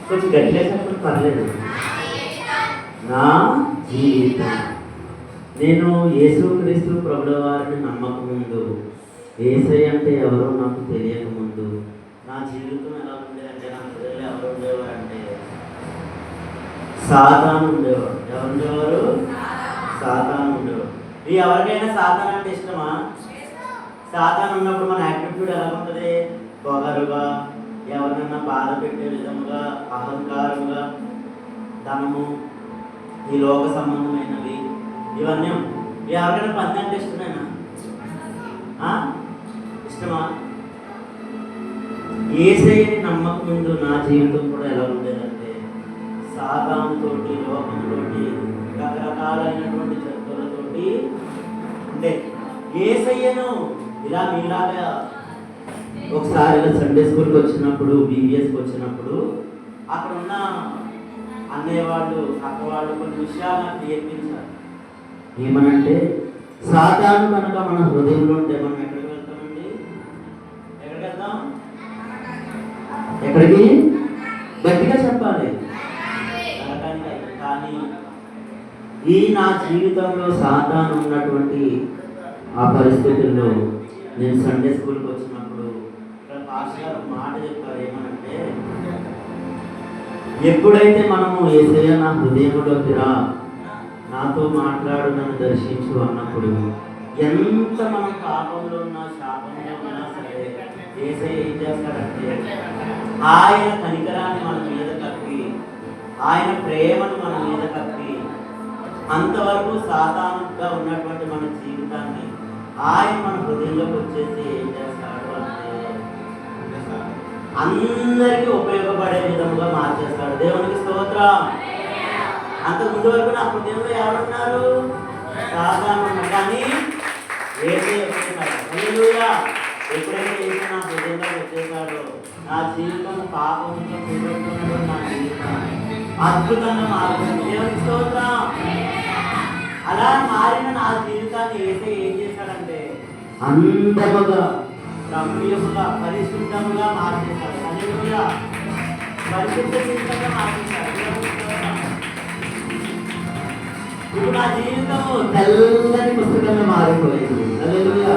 కొంచెం గట్టిగా చెప్పడం పర్లేదు. నా జీవితం. నేను యేసుక్రీస్తు ప్రభుల వారిని నమ్మక ముందు, యేసయ్య అంటే ఎవరో నాకు తెలియక ముందు నా జీవితం ఎలా ఉండేదంటే, నా హృదయంలో ఎవరు ఉండేవారంటే సాతాను ఉండేవాడు. ఎవరు ఉండేవారు? సాతాను ఉండేవాడు. ఈ ఎవరికైనా సాతాను అంటే ఇష్టమా? సాతాను ఉన్నప్పుడు మన యాటిట్యూడ్ ఎలా ఉంటుంది? పొగరుగా, ఎవరినైనా బాధ పెట్టే విధముగా, అహంకారంగా, ధనము, ఈ లోక సంబంధమైనవి ఇవన్నీ. ఎవరికైనా పని అంటే ఇష్టమేనా? ఇష్టమా? యేసయ్యని నమ్మక ముందు నా జీవితం కూడా ఎలా ఉండేదంటే సాతానుతోటి, లోకంతోటి, రకరకాలైనటువంటి జంతువులతోటి ఉండే. యేసయ్యను ఇలా మీలాగా ఒకసారి ఇలా సండే స్కూల్కి వచ్చినప్పుడు, బీబీఎస్కి వచ్చినప్పుడు అక్కడ ఉన్న అన్నయ్య వాళ్ళు, అక్క వాళ్ళు కొన్ని విషయాలు నాకు నేర్పించారు. ఏమనంటే, సాతాను కనుక మన హృదయంలో ఉంటే మనం ఎక్కడికి వెళ్తామండి? ఎక్కడికి వెళ్తాం? ఎక్కడికి? గట్టిగా చెప్పాలి. కానీ ఈ నా జీవితంలో సాతాను ఉన్నటువంటి ఆ పరిస్థితుల్లో నేను సండే స్కూల్కి వచ్చినప్పుడు ఇక్కడ పాస్టర్ గారు మాట చెప్పారు. ఏమనంటే, ఎప్పుడైతే మనము యేసయ్య నా హృదయంలోకి రా, నాతో మాట్లాడు, నన్ను దర్శించు అన్నప్పుడు ఎంత మనం పాపంలో ఉన్నా, శాపంలో ఉన్నా సరే యేసయ్య ఏం చేస్తాడంటే ఆయన కనికరాన్ని మన మీద కప్పి, ఆయన ప్రేమను మన మీద కప్పి, అంతవరకు సాతానుగా ఉన్నటువంటి మన జీవితాన్ని ఆయన మన హృదయంలోకి వచ్చేసి ఏం చేస్తాడు అంటే అందరికీ ఉపయోగపడే విధముగా మార్చేస్తాడు. దేవునికి స్తోత్రం. అంత ముందు వరకు నా హృదయంలో ఎవరున్నారు? సాతాను ఉన్నారు. కానీ యేసయ్య వచ్చేసాడు. హల్లెలూయా. ఎప్పుడైతే యేసు నా హృదయంలో వచ్చేసాడో నా జీవితం పాపంతో కూడుకున్నటువంటి నా జీవితం అద్భుతంగా మారుతుంది. దేవునికి స్తోత్రం. అలా మారిన నా జీవితాన్ని యేసయ్య ఏం చేశాడంటే అందముగా, రమ్యముగా, పరిశుద్ధముగా మార్చేశాడు. హల్లెలూయా. పరిశుద్ధ జీవితంగా మార్చేశాడు. ఇప్పుడు నా జీవితం తెల్లని పుస్తకంగా మారిపోయింది. హల్లెలూయా.